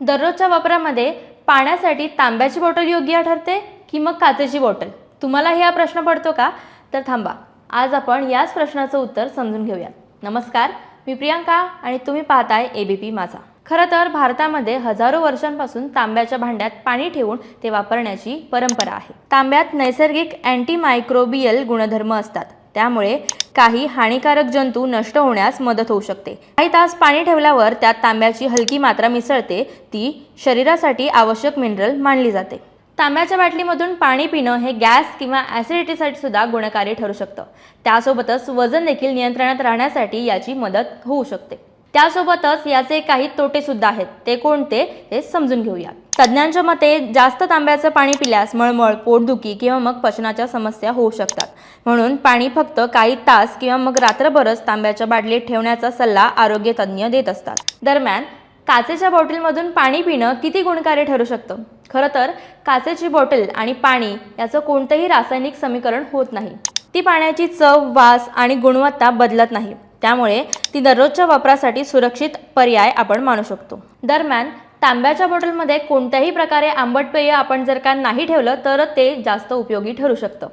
दररोजच्या वापरामध्ये पाण्यासाठी तांब्याची बॉटल योग्य ठरते की मग काचेची बॉटल? तुम्हालाही हा प्रश्न पडतो का? तर थांबा, आज आपण याच प्रश्नाचं उत्तर समजून घेऊया. नमस्कार, मी प्रियांका आणि तुम्ही पाहताय एबीपी माझा. खरं तर भारतामध्ये हजारो वर्षांपासून तांब्याच्या भांड्यात पाणी ठेवून ते वापरण्याची परंपरा आहे. तांब्यात नैसर्गिक अँटीमायक्रोबियल गुणधर्म असतात, त्यामुळे काही हानिकारक जंतू नष्ट होण्यास मदत होऊ शकते. काही तास पाणी ठेवल्यावर त्यात तांब्याची हलकी मात्रा मिसळते, ती शरीरासाठी आवश्यक मिनरल मानली जाते. तांब्याच्या बाटलीमधून पाणी पिणं हे गॅस किंवा ॲसिडिटीसाठी सुद्धा गुणकारी ठरू शकतं. त्यासोबतच वजन देखील नियंत्रणात राहण्यासाठी याची मदत होऊ शकते. त्यासोबतच याचे काही तोटे सुद्धा आहेत. ते कोणते हे समजून घेऊया. तज्ज्ञांच्या मते जास्त तांब्याचं पाणी पिल्यास मळमळ, पोटदुखी किंवा मग पचनाच्या समस्या होऊ शकतात. म्हणून पाणी फक्त काही तास किंवा मग रात्रभरच तांब्याच्या बाटलीत ठेवण्याचा सल्ला आरोग्य तज्ज्ञ देत असतात. दरम्यान काचेच्या बॉटलमधून पाणी पिणं किती गुणकारी ठरू शकतं? खरं तर काचेची बॉटल आणि पाणी याचं कोणतंही रासायनिक समीकरण होत नाही. ती पाण्याची चव, वास आणि गुणवत्ता बदलत नाही, त्यामुळे ती दररोजच्या वापरासाठी सुरक्षित पर्याय आपण मानू शकतो. दरम्यान तांब्याच्या बॉटलमध्ये कोणत्याही प्रकारे आंबट पेय आपण जर का नाही ठेवलं तर ते जास्त उपयोगी ठरू शकतं.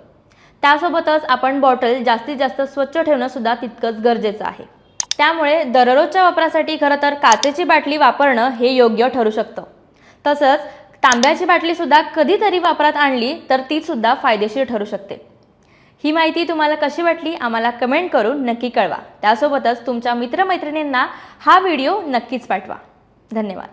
त्यासोबतच आपण बॉटल जास्तीत जास्त स्वच्छ ठेवणं सुद्धा तितकंच गरजेचं आहे. त्यामुळे दररोजच्या वापरासाठी खरं तर काचेची बाटली वापरणं हे योग्य ठरू शकतं. तसंच तांब्याची बाटली सुद्धा कधीतरी वापरात आणली तर ती सुद्धा फायदेशीर ठरू शकते. ही माहिती तुम्हाला कशी वाटली आम्हाला कमेंट करून नक्की कळवा. त्यासोबतच तुमच्या मित्रमैत्रिणींना हा व्हिडिओ नक्कीच पाठवा. धन्यवाद.